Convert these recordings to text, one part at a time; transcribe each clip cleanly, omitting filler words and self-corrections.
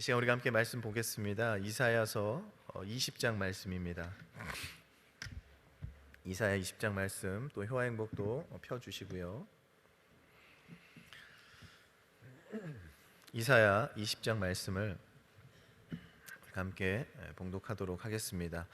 이 시간 우리가 함께 말씀 보겠습니다. 이사야서 20장 말씀입니다. 이사야 20장 말씀, 또 효화행복도 펴주시고요. 이사야 20장 말씀을 함께 봉독하도록 하겠습니다.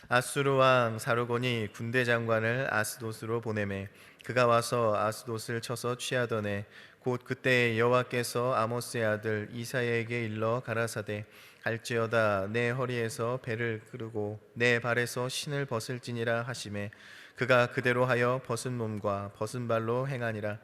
아수르 왕 사르곤이 군대 장관을 아스돗으로 보내매 그가 와서 아스돗을 쳐서 취하더니 곧 그때 여호와께서 아모스의 아들 이사야에게 일러 가라사대 갈지어다 내 허리에서 배를 끄르고 내 발에서 신을 벗을지니라 하시매 그가 그대로 하여 벗은 몸과 벗은 발로 행하니라.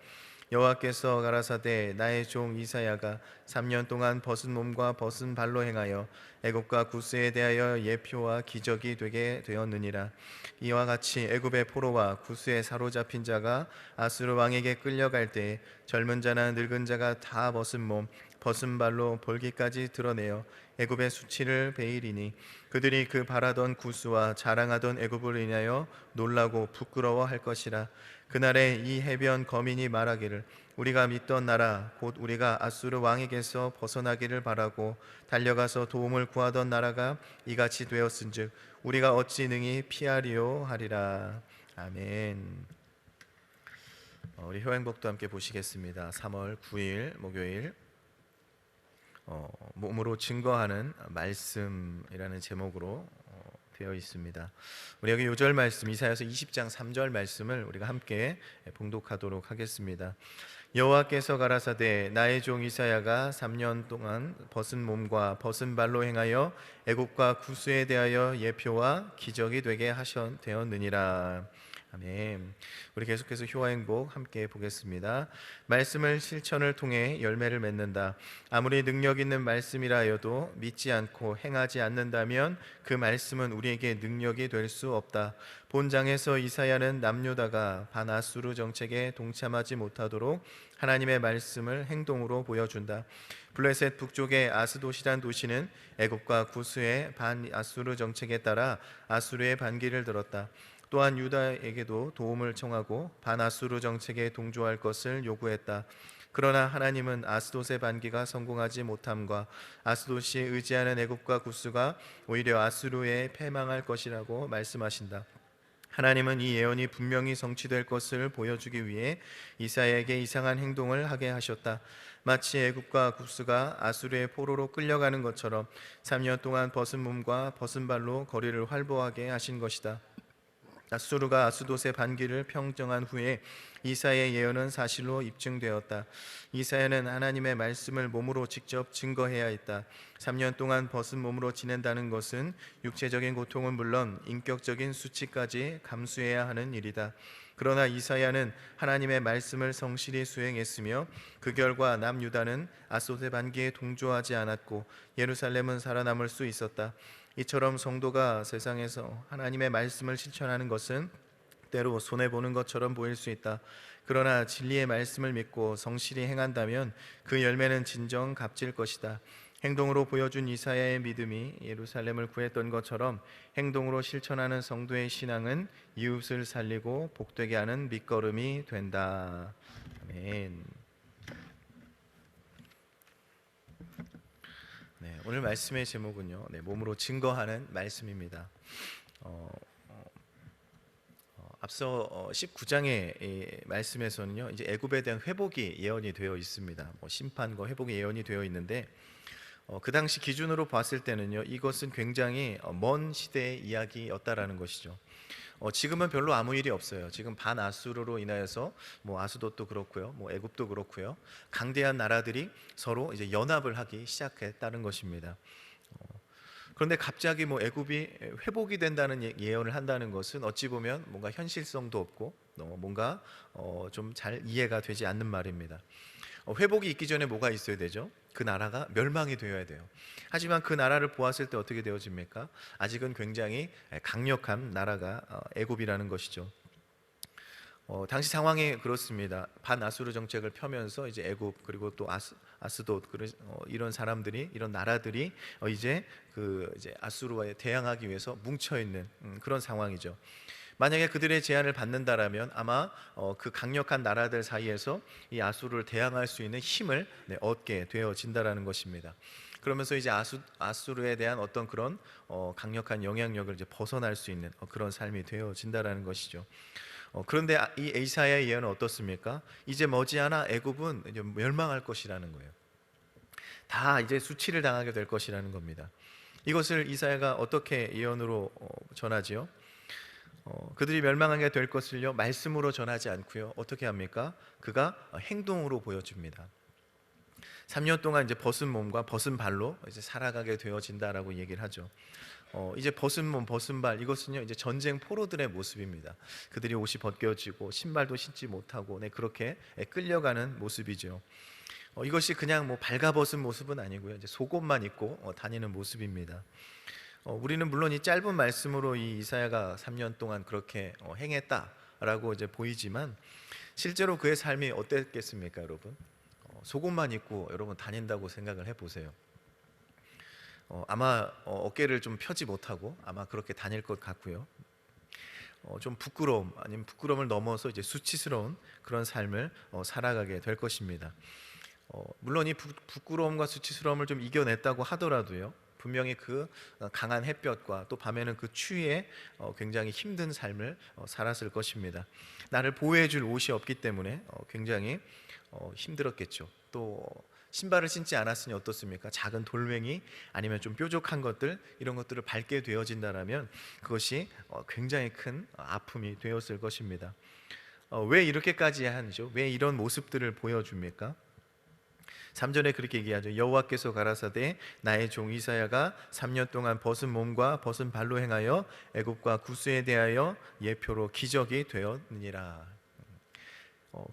여호와께서 가라사대 나의 종 이사야가 3년 동안 벗은 몸과 벗은 발로 행하여 애굽과 구스에 대하여 예표와 기적이 되게 되었느니라. 이와 같이 애굽의 포로와 구스에 사로잡힌 자가 아수르 왕에게 끌려갈 때 젊은 자나 늙은 자가 다 벗은 몸 벗은 발로 볼기까지 드러내어 애굽의 수치를 베이리니 그들이 그 바라던 구스와 자랑하던 애굽을 인하여 놀라고 부끄러워할 것이라. 그날에 이 해변 거민이 말하기를 우리가 믿던 나라 곧 우리가 아수르 왕에게서 벗어나기를 바라고 달려가서 도움을 구하던 나라가 이같이 되었은즉 우리가 어찌 능히 피하리요 하리라. 아멘. 우리 효행복도 함께 보시겠습니다. 3월 9일 목요일 몸으로 증거하는 말씀이라는 제목으로 되어 있습니다. 우리 여기 요절 말씀 이사야서 20장 3절 말씀을 우리가 함께 봉독하도록 하겠습니다. 여호와께서 가라사대 나의 종 이사야가 3년 동안 벗은 몸과 벗은 발로 행하여 애굽과 구스에 대하여 예표와 기적이 되게 되었느니라. 아멘. 우리 계속해서 효화행복 함께 보겠습니다. 말씀을 실천을 통해 열매를 맺는다. 아무리 능력 있는 말씀이라 하여도 믿지 않고 행하지 않는다면 그 말씀은 우리에게 능력이 될 수 없다. 본장에서 이사야는 남유다가 반아수르 정책에 동참하지 못하도록 하나님의 말씀을 행동으로 보여준다. 블레셋 북쪽의 아스돗이란 도시는 애굽과 구스의 반아수르 정책에 따라 아수르의 반기를 들었다. 또한 유다에게도 도움을 청하고 반아수르 정책에 동조할 것을 요구했다. 그러나 하나님은 아스돗의 반기가 성공하지 못함과 아스돗이 의지하는 애굽과 구스가 오히려 아수르에 패망할 것이라고 말씀하신다. 하나님은 이 예언이 분명히 성취될 것을 보여주기 위해 이사야에게 이상한 행동을 하게 하셨다. 마치 애굽과 구스가 아수르의 포로로 끌려가는 것처럼 3년 동안 벗은 몸과 벗은 발로 거리를 활보하게 하신 것이다. 아수르가 아스돗의 반기를 평정한 후에 이사야의 예언은 사실로 입증되었다. 이사야는 하나님의 말씀을 몸으로 직접 증거해야 했다. 3년 동안 벗은 몸으로 지낸다는 것은 육체적인 고통은 물론 인격적인 수치까지 감수해야 하는 일이다. 그러나 이사야는 하나님의 말씀을 성실히 수행했으며 그 결과 남유다는 아스돗의 반기에 동조하지 않았고 예루살렘은 살아남을 수 있었다. 이처럼 성도가 세상에서 하나님의 말씀을 실천하는 것은 때로 손해보는 것처럼 보일 수 있다. 그러나 진리의 말씀을 믿고 성실히 행한다면 그 열매는 진정 값질 것이다. 행동으로 보여준 이사야의 믿음이 예루살렘을 구했던 것처럼 행동으로 실천하는 성도의 신앙은 이웃을 살리고 복되게 하는 밑거름이 된다. 아멘. 오늘 말씀의 제목은요, 몸으로 증거하는 말씀입니다. 앞서 19장의 말씀에서는요, 이제 애굽에 대한 회복이 예언이 되어 있습니다. 심판과 회복이 예언이 되어 있는데, 그 당시 기준으로 봤을 때는요, 이것은 굉장히 먼 시대의 이야기였다라는 것이죠. 지금은 별로 아무 일이 없어요. 지금 반아수르로 인하여서 아스돗도 그렇고요, 애굽도 그렇고요, 강대한 나라들이 서로 이제 연합을 하기 시작했다는 것입니다. 그런데 갑자기 애굽이 회복이 된다는 예언을 한다는 것은 어찌 보면 뭔가 현실성도 없고 뭔가 좀 잘 이해가 되지 않는 말입니다. 회복이 있기 전에 뭐가 있어야 되죠? 그 나라가 멸망이 되어야 돼요. 하지만 그 나라를 보았을 때 어떻게 되어집니까? 아직은 굉장히 강력한 나라가 애굽이라는 것이죠. 당시 상황이 그렇습니다. 반아수르 정책을 펴면서 이제 애굽 그리고 또 아스돗 이런 사람들이 이런 나라들이 이제 아수르와에 대항하기 위해서 뭉쳐 있는 그런 상황이죠. 만약에 그들의 제안을 받는다라면 아마 그 강력한 나라들 사이에서 이 아수르를 대항할 수 있는 힘을 얻게 되어진다라는 것입니다. 그러면서 이제 아수르에 대한 어떤 그런 강력한 영향력을 이제 벗어날 수 있는 그런 삶이 되어진다라는 것이죠. 그런데 이 이사야의 예언은 어떻습니까? 이제 머지않아 애굽은 이제 멸망할 것이라는 거예요. 다 이제 수치를 당하게 될 것이라는 겁니다. 이것을 이사야가 어떻게 예언으로 전하지요? 그들이 멸망하게 될 것을요 말씀으로 전하지 않고요 어떻게 합니까? 그가 행동으로 보여줍니다. 3년 동안 이제 벗은 몸과 벗은 발로 이제 살아가게 되어진다라고 얘기를 하죠. 이제 벗은 몸, 벗은 발, 이것은요 이제 전쟁 포로들의 모습입니다. 그들이 옷이 벗겨지고 신발도 신지 못하고 그렇게 끌려가는 모습이죠. 이것이 그냥 뭐 발가벗은 모습은 아니고요. 이제 속옷만 입고 다니는 모습입니다. 우리는 물론 이 짧은 말씀으로 이 이사야가 3년 동안 그렇게 행했다라고 이제 보이지만 실제로 그의 삶이 어땠겠습니까, 여러분? 속옷만 입고 여러분 다닌다고 생각을 해보세요. 아마 어깨를 좀 펴지 못하고 아마 그렇게 다닐 것 같고요. 좀 부끄러움 아니면 부끄러움을 넘어서 이제 수치스러운 그런 삶을 살아가게 될 것입니다. 물론 이 부끄러움과 수치스러움을 좀 이겨냈다고 하더라도요. 분명히 그 강한 햇볕과 또 밤에는 그 추위에 굉장히 힘든 삶을 살았을 것입니다. 나를 보호해 줄 옷이 없기 때문에 굉장히 힘들었겠죠. 또 신발을 신지 않았으니 어떻습니까? 작은 돌멩이 아니면 좀 뾰족한 것들 이런 것들을 밟게 되어진다라면 그것이 굉장히 큰 아픔이 되었을 것입니다. 왜 이렇게까지 하죠? 왜 이런 모습들을 보여줍니까? 3절에 그렇게 얘기하죠. 여호와께서 가라사대 나의 종 이사야가 3년 동안 벗은 몸과 벗은 발로 행하여 애굽과 구스에 대하여 예표로 기적이 되었느니라.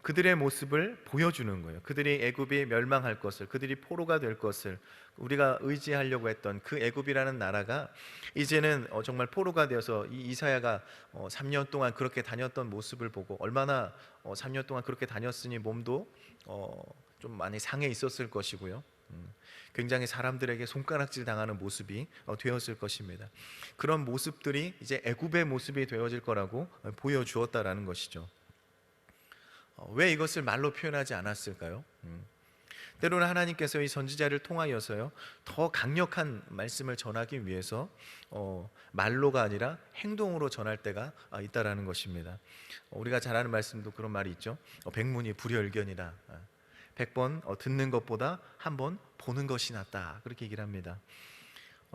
그들의 모습을 보여주는 거예요. 그들이 애굽이 멸망할 것을, 그들이 포로가 될 것을 우리가 의지하려고 했던 그 애굽이라는 나라가 이제는 정말 포로가 되어서 이 이사야가 3년 동안 그렇게 다녔던 모습을 보고 얼마나 3년 동안 그렇게 다녔으니 몸도 좀 많이 상해 있었을 것이고요. 굉장히 사람들에게 손가락질 당하는 모습이 되었을 것입니다. 그런 모습들이 이제 애굽의 모습이 되어질 거라고 보여주었다라는 것이죠. 왜 이것을 말로 표현하지 않았을까요? 때로는 하나님께서 이 선지자를 통하여서요 더 강력한 말씀을 전하기 위해서 말로가 아니라 행동으로 전할 때가 있다라는 것입니다. 우리가 잘 아는 말씀도 그런 말이 있죠. 백문이 불여일견이라. 100번 듣는 것보다 한 번 보는 것이 낫다, 그렇게 얘기를 합니다.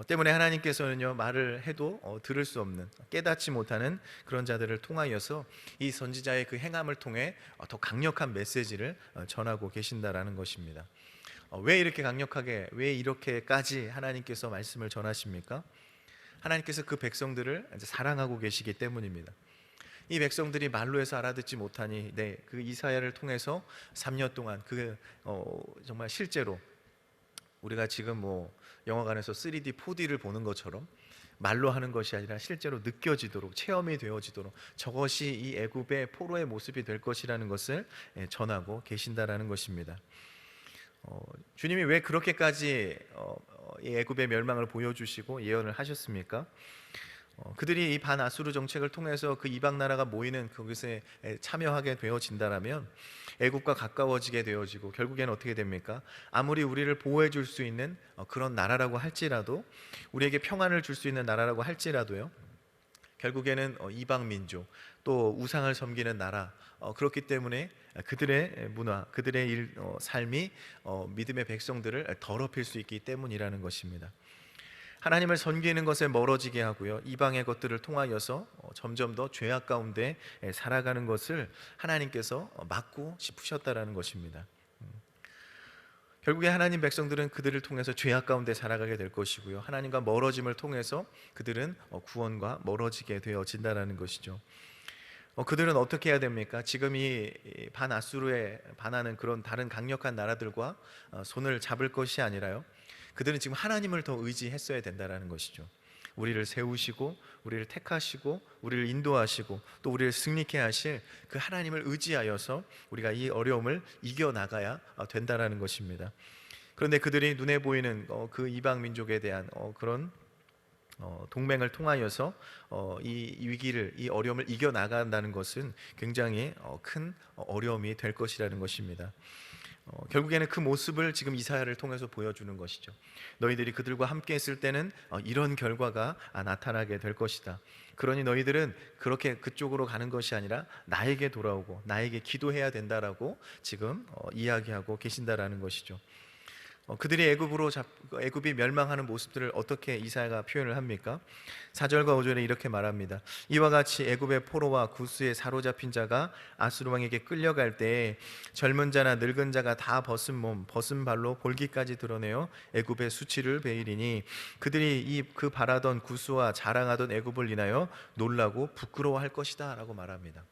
때문에 하나님께서는요 말을 해도 들을 수 없는, 깨닫지 못하는 그런 자들을 통하여서 이 선지자의 그 행함을 통해 더 강력한 메시지를 전하고 계신다라는 것입니다. 왜 이렇게 강력하게, 왜 이렇게까지 하나님께서 말씀을 전하십니까? 하나님께서 그 백성들을 사랑하고 계시기 때문입니다. 이 백성들이 말로 해서 알아듣지 못하니 그 이사야를 통해서 3년 동안 정말 실제로 우리가 지금 뭐 영화관에서 3D, 4D를 보는 것처럼 말로 하는 것이 아니라 실제로 느껴지도록, 체험이 되어지도록 저것이 이 애굽의 포로의 모습이 될 것이라는 것을 전하고 계신다라는 것입니다. 주님이 왜 그렇게까지 이 애굽의 멸망을 보여주시고 예언을 하셨습니까? 그들이 이 반아수르 정책을 통해서 그 이방 나라가 모이는 그것에 참여하게 되어진다라면 애국과 가까워지게 되어지고 결국에는 어떻게 됩니까? 아무리 우리를 보호해 줄 수 있는 그런 나라라고 할지라도, 우리에게 평안을 줄 수 있는 나라라고 할지라도요 결국에는 이방 민족, 또 우상을 섬기는 나라, 그렇기 때문에 그들의 문화, 그들의 삶이 믿음의 백성들을 더럽힐 수 있기 때문이라는 것입니다. 하나님을 섬기는 것에 멀어지게 하고요 이방의 것들을 통하여서 점점 더 죄악 가운데 살아가는 것을 하나님께서 막고 싶으셨다라는 것입니다. 결국에 하나님 백성들은 그들을 통해서 죄악 가운데 살아가게 될 것이고요 하나님과 멀어짐을 통해서 그들은 구원과 멀어지게 되어진다라는 것이죠. 그들은 어떻게 해야 됩니까? 지금 이 반아수르에 반하는 그런 다른 강력한 나라들과 손을 잡을 것이 아니라요 그들은 지금 하나님을 더 의지했어야 된다는 것이죠. 우리를 세우시고 우리를 택하시고 우리를 인도하시고 또 우리를 승리케 하실 그 하나님을 의지하여서 우리가 이 어려움을 이겨나가야 된다는 것입니다. 그런데 그들이 눈에 보이는 그 이방 민족에 대한 그런 동맹을 통하여서 이 위기를, 이 어려움을 이겨나간다는 것은 굉장히 큰 어려움이 될 것이라는 것입니다. 결국에는 그 모습을 지금 이사야를 통해서 보여주는 것이죠. 너희들이 그들과 함께 했을 때는 이런 결과가 나타나게 될 것이다. 그러니 너희들은 그렇게 그쪽으로 가는 것이 아니라 나에게 돌아오고 나에게 기도해야 된다라고 지금 이야기하고 계신다라는 것이죠. 그들이 애굽이 멸망하는 모습들을 어떻게 이사야가 표현을 합니까? 4절과 5절에 이렇게 말합니다. 이와 같이 애굽의 포로와 구스에 사로잡힌 자가 아수르 왕에게 끌려갈 때에 젊은 자나 늙은 자가 다 벗은 몸 벗은 발로 볼기까지 드러내어 애굽의 수치를 베이리니 그들이 그 바라던 구스와 자랑하던 애굽을 인하여 놀라고 부끄러워할 것이다 라고 말합니다.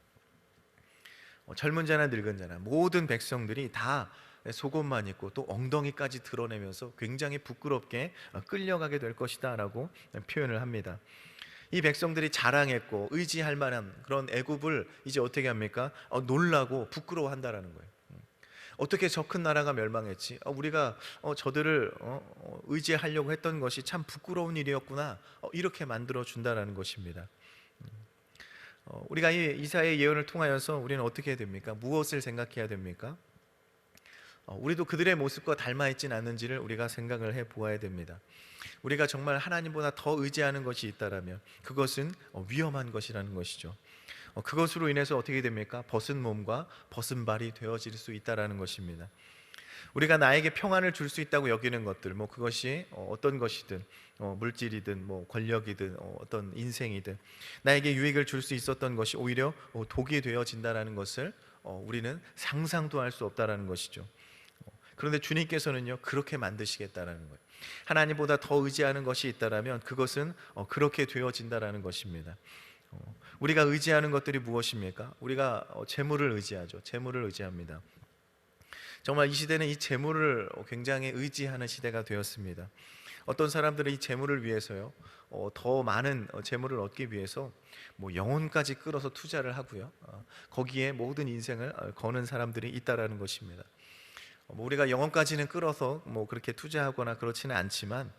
젊은 자나 늙은 자나 모든 백성들이 다 속옷만 입고 또 엉덩이까지 드러내면서 굉장히 부끄럽게 끌려가게 될 것이다 라고 표현을 합니다. 이 백성들이 자랑했고 의지할 만한 그런 애굽을 이제 어떻게 합니까? 놀라고 부끄러워한다라는 거예요. 어떻게 저 큰 나라가 멸망했지? 우리가 저들을 의지하려고 했던 것이 참 부끄러운 일이었구나. 이렇게 만들어 준다라는 것입니다. 우리가 이 이사야의 예언을 통하여서 우리는 어떻게 해야 됩니까? 무엇을 생각해야 됩니까? 우리도 그들의 모습과 닮아 있지는 않는지를 우리가 생각을 해 보아야 됩니다. 우리가 정말 하나님보다 더 의지하는 것이 있다라면 그것은 위험한 것이라는 것이죠. 그것으로 인해서 어떻게 됩니까? 벗은 몸과 벗은 발이 되어질 수 있다라는 것입니다. 우리가 나에게 평안을 줄 수 있다고 여기는 것들, 그것이 어떤 것이든 물질이든 권력이든 어떤 인생이든 나에게 유익을 줄 수 있었던 것이 오히려 독이 되어진다라는 것을 우리는 상상도 할 수 없다라는 것이죠. 그런데 주님께서는요 그렇게 만드시겠다라는 거예요. 하나님보다 더 의지하는 것이 있다라면 그것은 그렇게 되어진다라는 것입니다. 우리가 의지하는 것들이 무엇입니까? 우리가 재물을 의지하죠. 재물을 의지합니다. 정말 이 시대는 이 재물을 굉장히 의지하는 시대가 되었습니다. 어떤 사람들은 이 재물을 위해서요 더 많은 재물을 얻기 위해서 영혼까지 끌어서 투자를 하고요 거기에 모든 인생을 거는 사람들이 있다라는 것입니다. 우리가 영혼까지는 끌어서 그렇게 투자하거나 그렇지는 않지만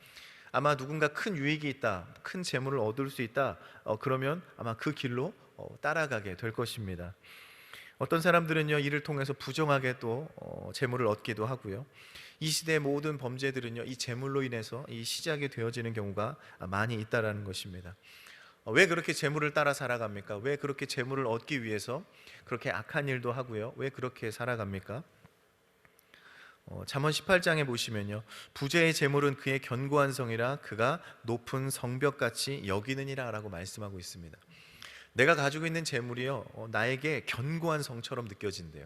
아마 누군가 큰 유익이 있다, 큰 재물을 얻을 수 있다, 그러면 아마 그 길로 따라가게 될 것입니다. 어떤 사람들은요 이를 통해서 부정하게 또 재물을 얻기도 하고요. 이 시대의 모든 범죄들은요 이 재물로 인해서 이 시작이 되어지는 경우가 많이 있다라는 것입니다. 왜 그렇게 재물을 따라 살아갑니까? 왜 그렇게 재물을 얻기 위해서 그렇게 악한 일도 하고요? 왜 그렇게 살아갑니까? 잠언 18장에 보시면요 부자의 재물은 그의 견고한 성이라 그가 높은 성벽같이 여기느니라 라고 말씀하고 있습니다. 내가 가지고 있는 재물이요 나에게 견고한 성처럼 느껴진대요.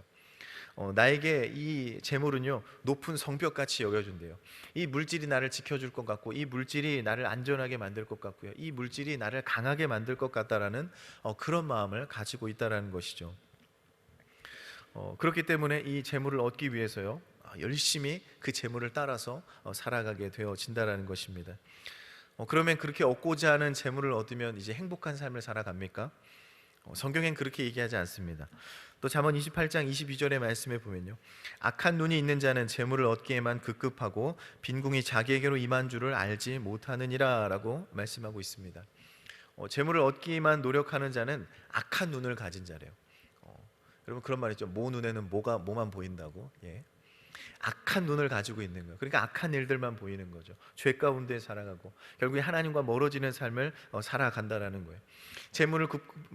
나에게 이 재물은요 높은 성벽같이 여겨준대요. 이 물질이 나를 지켜줄 것 같고 이 물질이 나를 안전하게 만들 것 같고요 이 물질이 나를 강하게 만들 것 같다라는 그런 마음을 가지고 있다라는 것이죠. 그렇기 때문에 이 재물을 얻기 위해서요 열심히 그 재물을 따라서 살아가게 되어진다라는 것입니다. 그러면 그렇게 얻고자 하는 재물을 얻으면 이제 행복한 삶을 살아갑니까? 성경엔 그렇게 얘기하지 않습니다. 또 잠언 28장 22절의 말씀에 보면요 악한 눈이 있는 자는 재물을 얻기에만 급급하고 빈궁이 자기에게로 임한 줄을 알지 못하느니라 라고 말씀하고 있습니다. 재물을 얻기만 노력하는 자는 악한 눈을 가진 자래요. 여러분 그런 말 있죠. 모 눈에는 뭐만 보인다고. 악한 눈을 가지고 있는 거예요. 그러니까 악한 일들만 보이는 거죠. 죄 가운데 살아가고 결국에 하나님과 멀어지는 삶을 살아간다라는 거예요. 재물을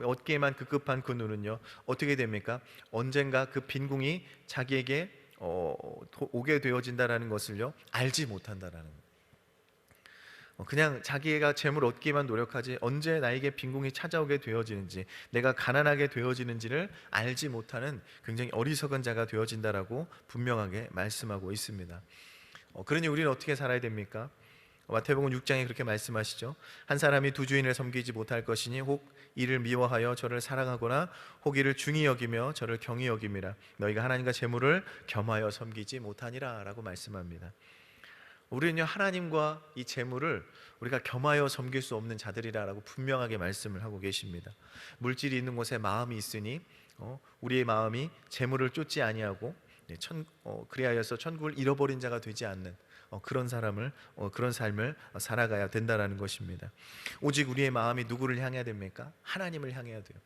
얻기에만 급급한 그 눈은요 어떻게 됩니까? 언젠가 그 빈궁이 자기에게 오게 되어진다라는 것을요 알지 못한다라는 거예요. 그냥 자기가 재물 얻기만 노력하지 언제 나에게 빈궁이 찾아오게 되어지는지 내가 가난하게 되어지는지를 알지 못하는 굉장히 어리석은 자가 되어진다라고 분명하게 말씀하고 있습니다. 그러니 우리는 어떻게 살아야 됩니까? 마태복음 6장에 그렇게 말씀하시죠. 한 사람이 두 주인을 섬기지 못할 것이니 혹 이를 미워하여 저를 사랑하거나 혹 이를 중히 여기며 저를 경히 여김이라. 너희가 하나님과 재물을 겸하여 섬기지 못하니라 라고 말씀합니다. 우리는요 하나님과 이 재물을 우리가 겸하여 섬길 수 없는 자들이라고 분명하게 말씀을 하고 계십니다. 물질이 있는 곳에 마음이 있으니 우리의 마음이 재물을 쫓지 아니하고 그리하여서 천국을 잃어버린 자가 되지 않는 그런 삶을 살아가야 된다라는 것입니다. 오직 우리의 마음이 누구를 향해야 됩니까? 하나님을 향해야 돼요.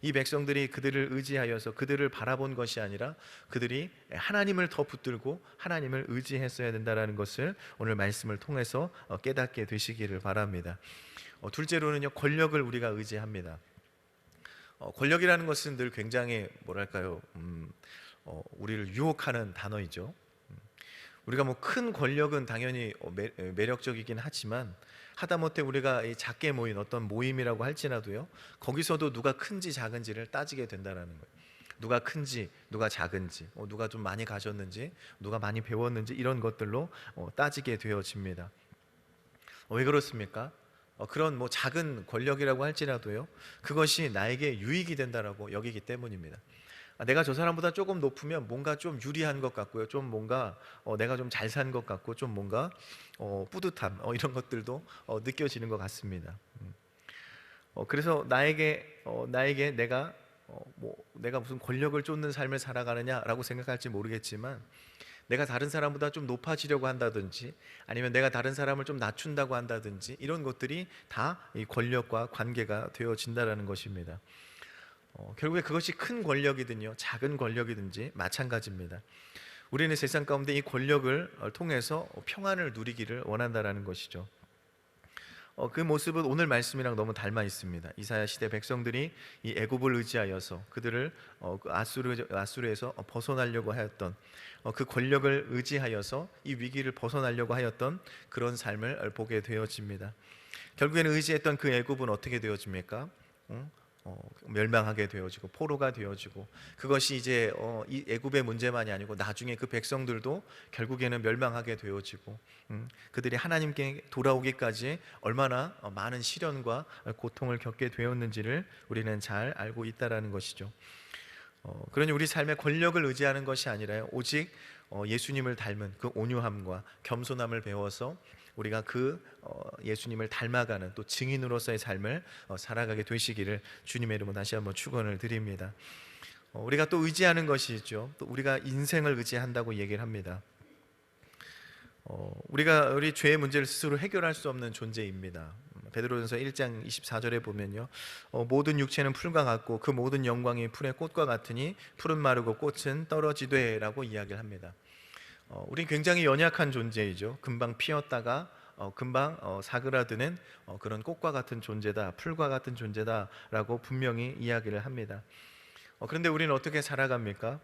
이 백성들이 그들을 의지하여서 그들을 바라본 것이 아니라 그들이 하나님을 더 붙들고 하나님을 의지했어야 된다는 것을 오늘 말씀을 통해서 깨닫게 되시기를 바랍니다. 둘째로는요, 권력을 우리가 의지합니다. 권력이라는 것은 늘 굉장히 뭐랄까요, 우리를 유혹하는 단어이죠. 우리가 뭐 큰 권력은 당연히 매력적이긴 하지만 하다못해 우리가 이 작게 모인 어떤 모임이라고 할지라도요, 거기서도 누가 큰지 작은지를 따지게 된다는 거예요. 누가 큰지, 누가 작은지, 누가 좀 많이 가졌는지, 누가 많이 배웠는지 이런 것들로 따지게 되어집니다. 왜 그렇습니까? 그런 뭐 작은 권력이라고 할지라도요, 그것이 나에게 유익이 된다라고 여기기 때문입니다. 내가 저 사람보다 조금 높으면 뭔가 좀 유리한 것 같고요, 좀 뭔가 내가 좀 잘 산 것 같고, 좀 뭔가 뿌듯함, 이런 것들도 느껴지는 것 같습니다. 그래서 나에게 내가 무슨 권력을 쫓는 삶을 살아가느냐라고 생각할지 모르겠지만, 내가 다른 사람보다 좀 높아지려고 한다든지, 아니면 내가 다른 사람을 좀 낮춘다고 한다든지, 이런 것들이 다 이 권력과 관계가 되어진다라는 것입니다. 결국에 그것이 큰 권력이든요, 작은 권력이든지 마찬가지입니다. 우리는 세상 가운데 이 권력을 통해서 평안을 누리기를 원한다라는 것이죠. 그 모습은 오늘 말씀이랑 너무 닮아 있습니다. 이사야 시대 백성들이 이 애굽을 의지하여서 그들을 그 아수르에서 벗어나려고 하였던, 그 권력을 의지하여서 이 위기를 벗어나려고 하였던 그런 삶을 보게 되어집니다. 결국에는 의지했던 그 애굽은 어떻게 되어집니까? 멸망하게 되어지고 포로가 되어지고, 그것이 이제 이 애굽의 문제만이 아니고 나중에 그 백성들도 결국에는 멸망하게 되어지고, 그들이 하나님께 돌아오기까지 얼마나 많은 시련과 고통을 겪게 되었는지를 우리는 잘 알고 있다라는 것이죠. 그러니 우리 삶의 권력을 의지하는 것이 아니라요, 오직 예수님을 닮은 그 온유함과 겸손함을 배워서 우리가 그 예수님을 닮아가는 또 증인으로서의 삶을 살아가게 되시기를 주님의 이름으로 다시 한번 축원을 드립니다. 우리가 또 의지하는 것이 있죠. 또 우리가 인생을 의지한다고 얘기를 합니다. 우리 죄의 문제를 스스로 해결할 수 없는 존재입니다. 베드로전서 1장 24절에 보면요, 모든 육체는 풀과 같고 그 모든 영광이 풀의 꽃과 같으니 풀은 마르고 꽃은 떨어지되라고 이야기를 합니다. 우린 굉장히 연약한 존재이죠. 금방 피었다가 금방 사그라드는 그런 꽃과 같은 존재다, 풀과 같은 존재다라고 분명히 이야기를 합니다. 그런데 우리는 어떻게 살아갑니까?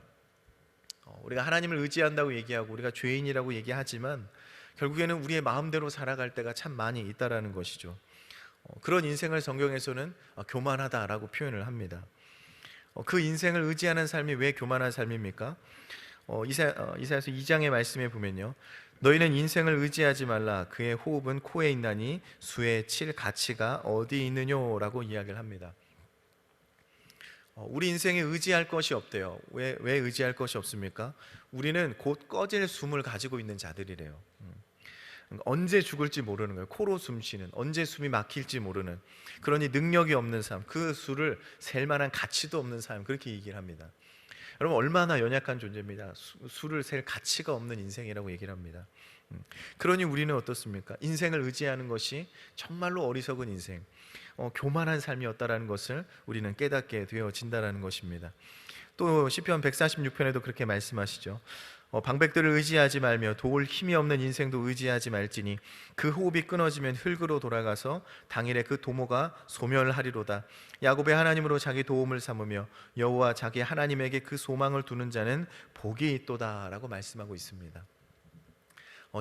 우리가 하나님을 의지한다고 얘기하고 우리가 죄인이라고 얘기하지만 결국에는 우리의 마음대로 살아갈 때가 참 많이 있다라는 것이죠. 그런 인생을 성경에서는 교만하다라고 표현을 합니다. 그 인생을 의지하는 삶이 왜 교만한 삶입니까? 이사야서 2장의 말씀에 보면요, 너희는 인생을 의지하지 말라. 그의 호흡은 코에 있나니 수에 칠 가치가 어디 있느냐라고 이야기를 합니다. 우리 인생에 의지할 것이 없대요. 왜 의지할 것이 없습니까? 우리는 곧 꺼질 숨을 가지고 있는 자들이래요. 언제 죽을지 모르는 거예요. 코로 숨 쉬는, 언제 숨이 막힐지 모르는, 그러니 능력이 없는 삶, 그 수를 셀 만한 가치도 없는 삶, 그렇게 얘기를 합니다. 여러분, 얼마나 연약한 존재입니다. 수를 셀 가치가 없는 인생이라고 얘기를 합니다. 그러니 우리는 어떻습니까? 인생을 의지하는 것이 정말로 어리석은 인생, 교만한 삶이었다라는 것을 우리는 깨닫게 되어진다라는 것입니다. 또 시편 146편에도 그렇게 말씀하시죠. 방백들을 의지하지 말며 도울 힘이 없는 인생도 의지하지 말지니 그 호흡이 끊어지면 흙으로 돌아가서 당일에 그 도모가 소멸하리로다. 야곱의 하나님으로 자기 도움을 삼으며 여호와 자기 하나님에게 그 소망을 두는 자는 복이 있도다라고 말씀하고 있습니다.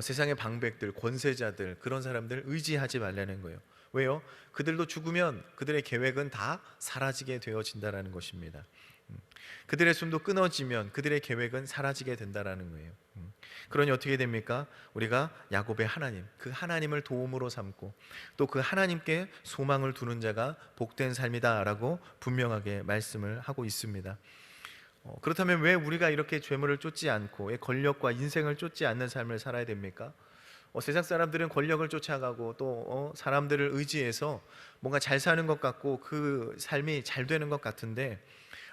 세상의 방백들, 권세자들, 그런 사람들 의지하지 말라는 거예요. 왜요? 그들도 죽으면 그들의 계획은 다 사라지게 되어진다라는 것입니다. 그들의 숨도 끊어지면 그들의 계획은 사라지게 된다라는 거예요. 그러니 어떻게 됩니까? 우리가 야곱의 하나님, 그 하나님을 도움으로 삼고 또 그 하나님께 소망을 두는 자가 복된 삶이다라고 분명하게 말씀을 하고 있습니다. 그렇다면 왜 우리가 이렇게 죄물을 쫓지 않고 권력과 인생을 쫓지 않는 삶을 살아야 됩니까? 세상 사람들은 권력을 쫓아가고 또 사람들을 의지해서 뭔가 잘 사는 것 같고 그 삶이 잘 되는 것 같은데,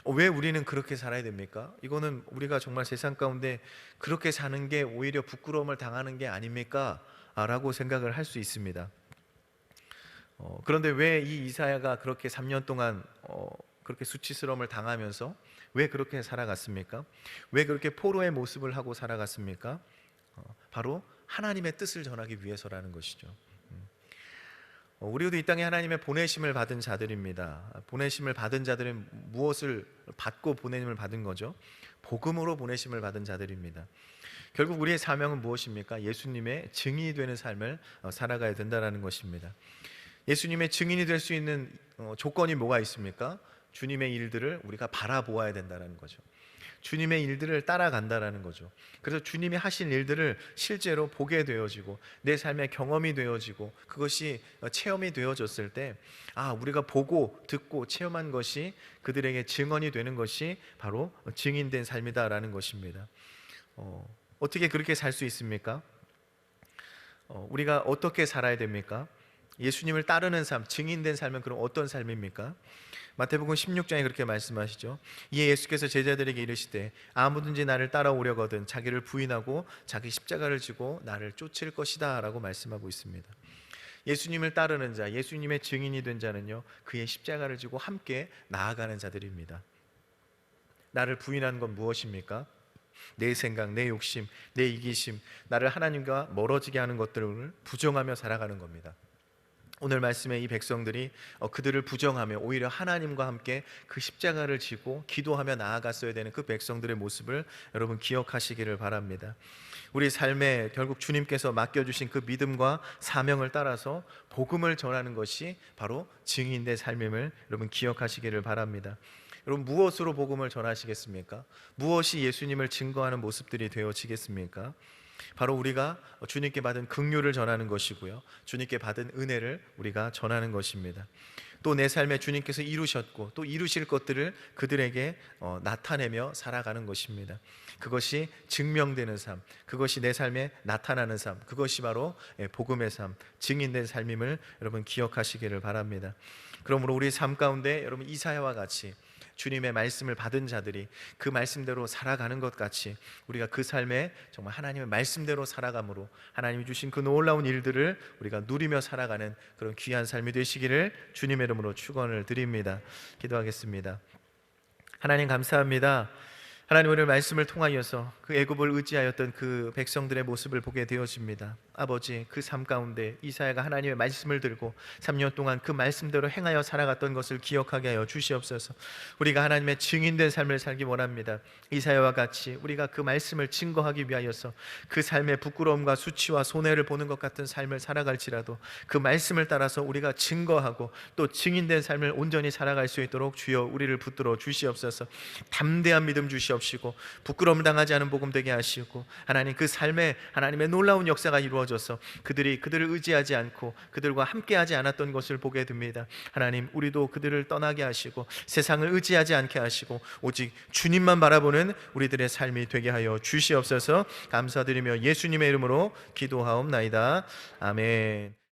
왜 우리는 그렇게 살아야 됩니까? 이거는 우리가 정말 세상 가운데 그렇게 사는 게 오히려 부끄러움을 당하는 게 아닙니까? 라고 생각을 할 수 있습니다. 그런데 왜 이 이사야가 그렇게 3년 동안 그렇게 수치스러움을 당하면서 왜 그렇게 살아갔습니까? 왜 그렇게 포로의 모습을 하고 살아갔습니까? 바로 하나님의 뜻을 전하기 위해서라는 것이죠. 우리도 이 땅에 하나님의 보내심을 받은 자들입니다. 보내심을 받은 자들은 무엇을 받고 보내심을 받은 거죠? 복음으로 보내심을 받은 자들입니다. 결국 우리의 사명은 무엇입니까? 예수님의 증인이 되는 삶을 살아가야 된다는 것입니다. 예수님의 증인이 될 수 있는 조건이 뭐가 있습니까? 주님의 일들을 우리가 바라보아야 된다는 거죠. 주님의 일들을 따라간다라는 거죠. 그래서 주님이 하신 일들을 실제로 보게 되어지고 내 삶의 경험이 되어지고 그것이 체험이 되어졌을 때 우리가 보고 듣고 체험한 것이 그들에게 증언이 되는 것이 바로 증인된 삶이다라는 것입니다. 어떻게 그렇게 살 수 있습니까? 우리가 어떻게 살아야 됩니까? 예수님을 따르는 삶, 증인된 삶은 그럼 어떤 삶입니까? 마태복음 16장에 그렇게 말씀하시죠. 이에 예수께서 제자들에게 이르시되 아무든지 나를 따라오려거든 자기를 부인하고 자기 십자가를 지고 나를 쫓을 것이다 라고 말씀하고 있습니다. 예수님을 따르는 자, 예수님의 증인이 된 자는요, 그의 십자가를 지고 함께 나아가는 자들입니다. 나를 부인하는 건 무엇입니까? 내 생각, 내 욕심, 내 이기심, 나를 하나님과 멀어지게 하는 것들을 부정하며 살아가는 겁니다. 오늘 말씀에 이 백성들이 그들을 부정하며 오히려 하나님과 함께 그 십자가를 지고 기도하며 나아갔어야 되는 그 백성들의 모습을 여러분 기억하시기를 바랍니다. 우리 삶에 결국 주님께서 맡겨주신 그 믿음과 사명을 따라서 복음을 전하는 것이 바로 증인된 삶임을 여러분 기억하시기를 바랍니다. 여러분 무엇으로 복음을 전하시겠습니까? 무엇이 예수님을 증거하는 모습들이 되어지겠습니까? 바로 우리가 주님께 받은 긍휼을 전하는 것이고요, 주님께 받은 은혜를 우리가 전하는 것입니다. 또 내 삶에 주님께서 이루셨고 또 이루실 것들을 그들에게 나타내며 살아가는 것입니다. 그것이 증명되는 삶, 그것이 내 삶에 나타나는 삶, 그것이 바로 복음의 삶, 증인된 삶임을 여러분 기억하시기를 바랍니다. 그러므로 우리 삶 가운데 여러분 이사야와 같이 주님의 말씀을 받은 자들이 그 말씀대로 살아가는 것 같이 우리가 그 삶에 정말 하나님의 말씀대로 살아감으로 하나님이 주신 그 놀라운 일들을 우리가 누리며 살아가는 그런 귀한 삶이 되시기를 주님의 이름으로 축원을 드립니다. 기도하겠습니다. 하나님 감사합니다. 하나님 오늘 말씀을 통하여서 그 애굽을 의지하였던 그 백성들의 모습을 보게 되어집니다. 아버지, 그 삶 가운데 이사야가 하나님의 말씀을 들고 3년 동안 그 말씀대로 행하여 살아갔던 것을 기억하게 하여 주시옵소서. 우리가 하나님의 증인된 삶을 살기 원합니다. 이사야와 같이 우리가 그 말씀을 증거하기 위하여서 그 삶의 부끄러움과 수치와 손해를 보는 것 같은 삶을 살아갈지라도 그 말씀을 따라서 우리가 증거하고 또 증인된 삶을 온전히 살아갈 수 있도록 주여 우리를 붙들어 주시옵소서. 담대한 믿음 주시옵시고 부끄러움을 당하지 않은 복음 되게 하시고 하나님 그 삶에 하나님의 놀라운 역사가 이루어져서 그들을 의지하지 않고 그들과 함께하지 않았던 것을 보게 됩니다. 하나님 우리도 그들을 떠나게 하시고 세상을 의지하지 않게 하시고 오직 주님만 바라보는 우리들의 삶이 되게 하여 주시옵소서. 감사드리며 예수님의 이름으로 기도하옵나이다. 아멘.